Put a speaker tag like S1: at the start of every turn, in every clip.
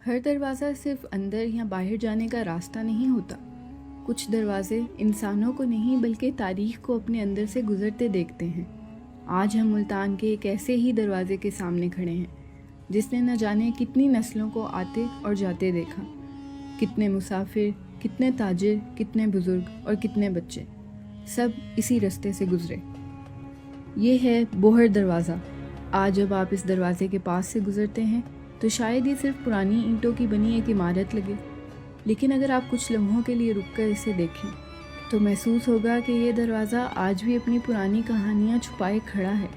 S1: ہر دروازہ صرف اندر یا باہر جانے کا راستہ نہیں ہوتا۔ کچھ دروازے انسانوں کو نہیں بلکہ تاریخ کو اپنے اندر سے گزرتے دیکھتے ہیں۔ آج ہم ملتان کے ایک ایسے ہی دروازے کے سامنے کھڑے ہیں جس نے نہ جانے کتنی نسلوں کو آتے اور جاتے دیکھا، کتنے مسافر، کتنے تاجر، کتنے بزرگ اور کتنے بچے، سب اسی رستے سے گزرے۔ یہ ہے بوہر دروازہ۔ آج جب آپ اس دروازے کے پاس سے گزرتے ہیں تو شاید یہ صرف پرانی اینٹوں کی بنی ایک عمارت لگے، لیکن اگر آپ کچھ لمحوں کے لیے رک کر اسے دیکھیں تو محسوس ہوگا کہ یہ دروازہ آج بھی اپنی پرانی کہانیاں چھپائے کھڑا ہے۔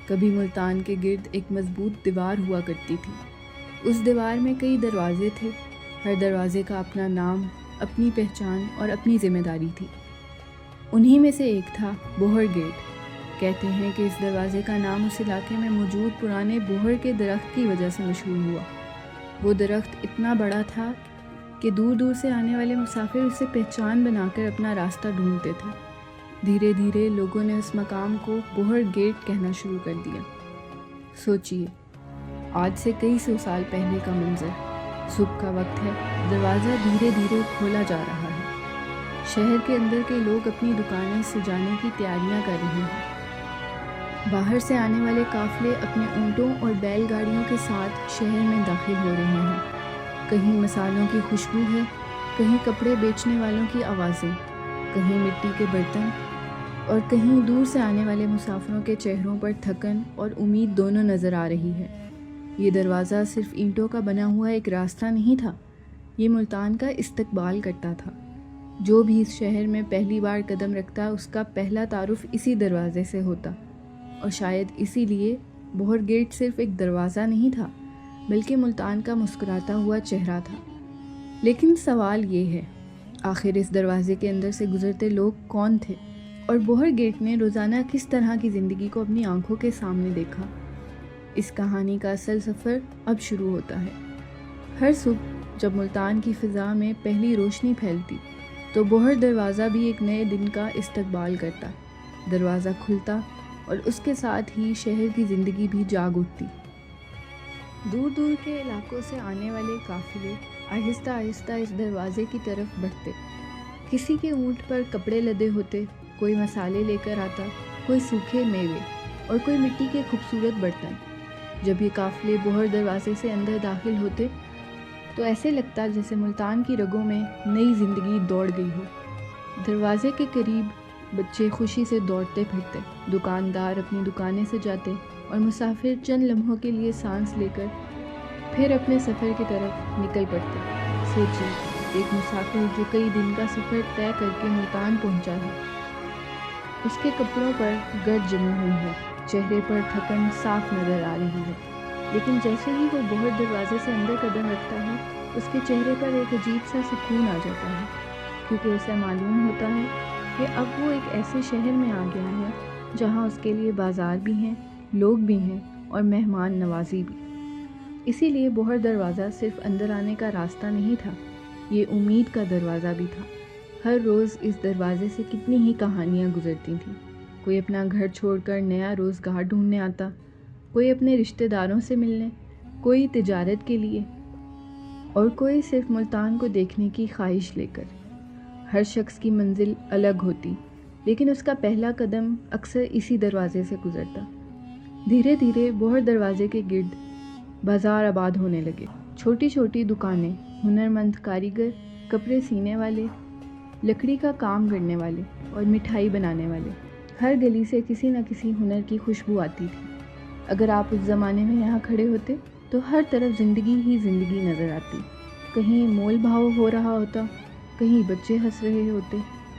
S1: کبھی ملتان کے گرد ایک مضبوط دیوار ہوا کرتی تھی۔ اس دیوار میں کئی دروازے تھے، ہر دروازے کا اپنا نام، اپنی پہچان اور اپنی ذمہ داری تھی۔ انہی میں سے ایک تھا بوہر گیٹ۔ کہتے ہیں کہ اس دروازے کا نام اس علاقے میں موجود پرانے بوہر کے درخت کی وجہ سے مشہور ہوا۔ وہ درخت اتنا بڑا تھا کہ دور دور سے آنے والے مسافر اسے پہچان بنا کر اپنا راستہ ڈھونڈتے تھے۔ دھیرے دھیرے لوگوں نے اس مقام کو بوہر گیٹ کہنا شروع کر دیا۔ سوچئے، آج سے کئی سو سال پہلے کا منظر۔ صبح کا وقت ہے، دروازہ دھیرے دھیرے کھولا جا رہا ہے۔ شہر کے اندر کے لوگ اپنی دکانیں سجانے کی تیاریاں کر رہے ہیں۔ باہر سے آنے والے قافلے اپنے اونٹوں اور بیل گاڑیوں کے ساتھ شہر میں داخل ہو رہے ہیں۔ کہیں مسالوں کی خوشبو ہے، کہیں کپڑے بیچنے والوں کی آوازیں، کہیں مٹی کے برتن، اور کہیں دور سے آنے والے مسافروں کے چہروں پر تھکن اور امید دونوں نظر آ رہی ہے۔ یہ دروازہ صرف اینٹوں کا بنا ہوا ایک راستہ نہیں تھا، یہ ملتان کا استقبال کرتا تھا۔ جو بھی اس شہر میں پہلی بار قدم رکھتا اس کا پہلا تعارف اسی دروازے سے ہوتا، اور شاید اسی لیے بوہر گیٹ صرف ایک دروازہ نہیں تھا بلکہ ملتان کا مسکراتا ہوا چہرہ تھا۔ لیکن سوال یہ ہے، آخر اس دروازے کے اندر سے گزرتے لوگ کون تھے، اور بوہر گیٹ نے روزانہ کس طرح کی زندگی کو اپنی آنکھوں کے سامنے دیکھا؟ اس کہانی کا اصل سفر اب شروع ہوتا ہے۔ ہر صبح جب ملتان کی فضا میں پہلی روشنی پھیلتی تو بوہر دروازہ بھی ایک نئے دن کا استقبال کرتا۔ دروازہ کھلتا اور اس کے ساتھ ہی شہر کی زندگی بھی جاگ اٹھتی۔ دور دور کے علاقوں سے آنے والے قافلے آہستہ آہستہ اس دروازے کی طرف بڑھتے۔ کسی کے اونٹ پر کپڑے لدے ہوتے، کوئی مسالے لے کر آتا، کوئی سوکھے میوے اور کوئی مٹی کے خوبصورت برتن۔ جب یہ قافلے بوہر دروازے سے اندر داخل ہوتے تو ایسے لگتا جیسے ملتان کی رگوں میں نئی زندگی دوڑ گئی ہو۔ دروازے کے قریب بچے خوشی سے دوڑتے پھرتے، دکاندار اپنی دکانیں سجاتے اور مسافر چند لمحوں کے لیے سانس لے کر پھر اپنے سفر کی طرف نکل پڑتے۔ سوچیے، ایک مسافر جو کئی دن کا سفر طے کر کے ملتان پہنچا ہے، اس کے کپڑوں پر گرد جمی ہوئی ہے، چہرے پر تھکن صاف نظر آ رہی ہے، لیکن جیسے ہی وہ بوہر دروازے سے اندر قدم رکھتا ہے اس کے چہرے پر ایک عجیب سا سکون آ جاتا ہے، کیونکہ اسے معلوم ہوتا ہے کہ اب وہ ایک ایسے شہر میں آ گیا ہے جہاں اس کے لیے بازار بھی ہیں، لوگ بھی ہیں اور مہمان نوازی بھی۔ اسی لیے بوہر دروازہ صرف اندر آنے کا راستہ نہیں تھا، یہ امید کا دروازہ بھی تھا۔ ہر روز اس دروازے سے کتنی ہی کہانیاں گزرتی تھیں۔ کوئی اپنا گھر چھوڑ کر نیا روزگار ڈھونڈنے آتا، کوئی اپنے رشتہ داروں سے ملنے، کوئی تجارت کے لیے، اور کوئی صرف ملتان کو دیکھنے کی خواہش لے کر۔ ہر شخص کی منزل الگ ہوتی، لیکن اس کا پہلا قدم اکثر اسی دروازے سے گزرتا۔ دھیرے دھیرے بوہر دروازے کے گرد بازار آباد ہونے لگے۔ چھوٹی چھوٹی دکانیں، ہنرمند کاریگر، کپڑے سینے والے، لکڑی کا کام کرنے والے اور مٹھائی بنانے والے، ہر گلی سے کسی نہ کسی ہنر کی خوشبو آتی تھی۔ اگر آپ اس زمانے میں یہاں کھڑے ہوتے تو ہر طرف زندگی ہی زندگی نظر آتی۔ کہیں مول بھاؤ ہو رہا ہوتا، کہیں بچے ہنس رہے ہوتے،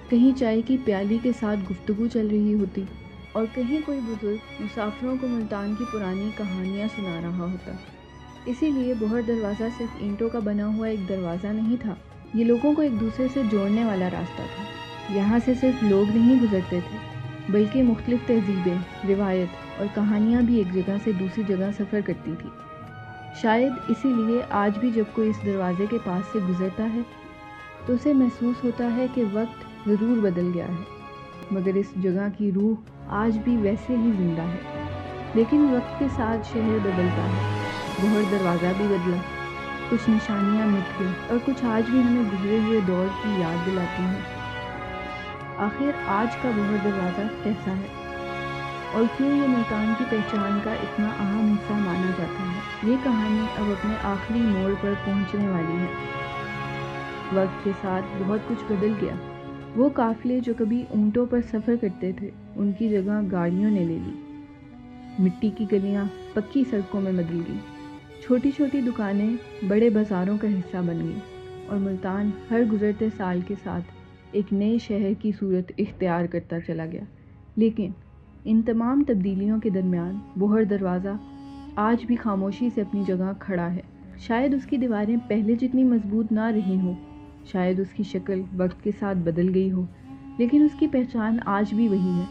S1: کہیں چائے کی پیالی کے ساتھ گفتگو چل رہی ہوتی، اور کہیں کوئی بزرگ مسافروں کو ملتان کی پرانی کہانیاں سنا رہا ہوتا۔ اسی لیے بوہر دروازہ صرف اینٹوں کا بنا ہوا ایک دروازہ نہیں تھا، یہ لوگوں کو ایک دوسرے سے جوڑنے والا راستہ تھا۔ یہاں سے صرف لوگ نہیں گزرتے تھے بلکہ مختلف تہذیبیں، روایت اور کہانیاں بھی ایک جگہ سے دوسری جگہ سفر کرتی تھی۔ شاید اسی لیے آج بھی جب کوئی اس دروازے کے پاس سے گزرتا ہے تو اسے محسوس ہوتا ہے کہ وقت ضرور بدل گیا ہے، مگر اس جگہ کی روح آج بھی ویسے ہی زندہ ہے۔ لیکن وقت کے ساتھ شہر بدلتا ہے، بوہر دروازہ بھی بدلا۔ کچھ نشانیاں مٹ گئی اور کچھ آج بھی ہمیں گزرے ہوئے دور کی یاد دلاتی ہیں۔ آخر آج کا بہر دروازہ کیسا ہے اور کیوں یہ ملتان کی پہچان کا اتنا اہم حصہ مانا جاتا ہے؟ یہ کہانی اب اپنے آخری موڑ پر پہنچنے والی ہے۔ وقت کے ساتھ بہت کچھ بدل گیا۔ وہ قافلے جو کبھی اونٹوں پر سفر کرتے تھے ان کی جگہ گاڑیوں نے لے لی۔ مٹی کی گلیاں پکی سڑکوں میں بدل گئی، چھوٹی چھوٹی دکانیں بڑے بازاروں کا حصہ بن گئیں اور ملتان ہر گزرتے سال کے ساتھ ایک نئے شہر کی صورت اختیار کرتا چلا گیا۔ لیکن ان تمام تبدیلیوں کے درمیان بہر دروازہ آج بھی خاموشی سے اپنی جگہ کھڑا ہے۔ شاید اس کی دیواریں پہلے جتنی مضبوط نہ رہی ہوں، شاید اس کی شکل وقت کے ساتھ بدل گئی ہو، لیکن اس کی پہچان آج بھی وہی ہے۔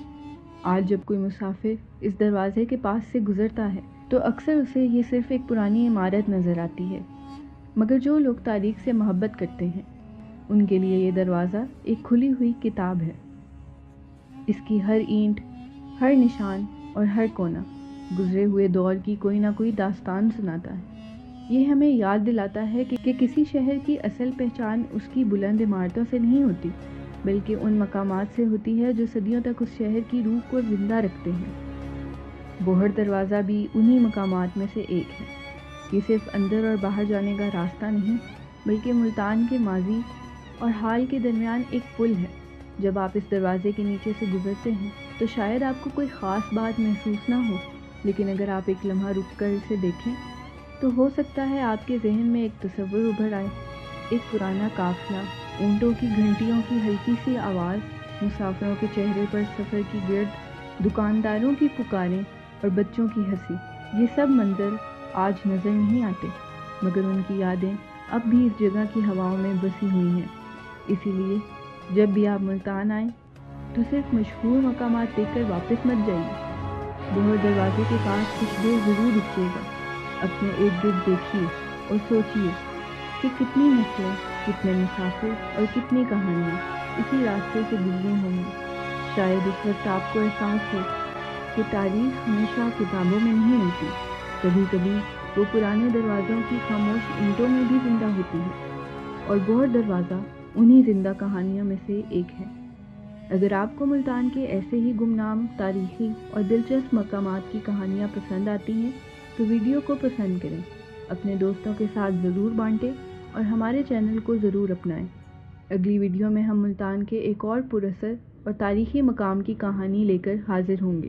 S1: آج جب کوئی مسافر اس دروازے کے پاس سے گزرتا ہے تو اکثر اسے یہ صرف ایک پرانی عمارت نظر آتی ہے، مگر جو لوگ تاریخ سے محبت کرتے ہیں ان کے لیے یہ دروازہ ایک کھلی ہوئی کتاب ہے۔ اس کی ہر اینٹ، ہر نشان اور ہر کونا گزرے ہوئے دور کی کوئی نہ کوئی داستان سناتا ہے۔ یہ ہمیں یاد دلاتا ہے کہ کسی شہر کی اصل پہچان اس کی بلند عمارتوں سے نہیں ہوتی، بلکہ ان مقامات سے ہوتی ہے جو صدیوں تک اس شہر کی روح کو زندہ رکھتے ہیں۔ بہر دروازہ بھی انہی مقامات میں سے ایک ہے۔ یہ صرف اندر اور باہر جانے کا راستہ نہیں، بلکہ ملتان کے ماضی اور حال کے درمیان ایک پل ہے۔ جب آپ اس دروازے کے نیچے سے گزرتے ہیں تو شاید آپ کو کوئی خاص بات محسوس نہ ہو، لیکن اگر آپ ایک لمحہ رک کر اسے دیکھیں تو ہو سکتا ہے آپ کے ذہن میں ایک تصور ابھر آئے، ایک پرانا قافلہ، اونٹوں کی گھنٹیوں کی ہلکی سی آواز، مسافروں کے چہرے پر سفر کی گرد، دکانداروں کی پکاریں اور بچوں کی ہنسی۔ یہ سب منظر آج نظر نہیں آتے، مگر ان کی یادیں اب بھی اس جگہ کی ہواؤں میں بسی ہوئی ہیں۔ اسی لیے جب بھی آپ ملتان آئیں تو صرف مشہور مقامات دیکھ کر واپس مت جائیے۔ بہر دروازے کے پاس کچھ دیر ضرور رکیے گا، اپنے ارد گرد دیکھیے اور سوچیے کہ کتنی نسلیں، کتنے مسافر اور کتنی کہانیاں اسی راستے سے گزری ہوں گی۔ شاید اس وقت آپ کو احساس ہو کہ تاریخ ہمیشہ کتابوں میں نہیں ہوتی، کبھی کبھی وہ پرانے دروازوں کی خاموش اینٹوں میں بھی زندہ ہوتی ہے، اور بہر دروازہ انہی زندہ کہانیوں میں سے ایک ہے۔ اگر آپ کو ملتان کے ایسے ہی گمنام، تاریخی اور دلچسپ مقامات کی کہانیاں پسند آتی ہیں تو ویڈیو کو پسند کریں، اپنے دوستوں کے ساتھ ضرور بانٹیں اور ہمارے چینل کو ضرور اپنائیں۔ اگلی ویڈیو میں ہم ملتان کے ایک اور پراثر اور تاریخی مقام کی کہانی لے کر حاضر ہوں گے۔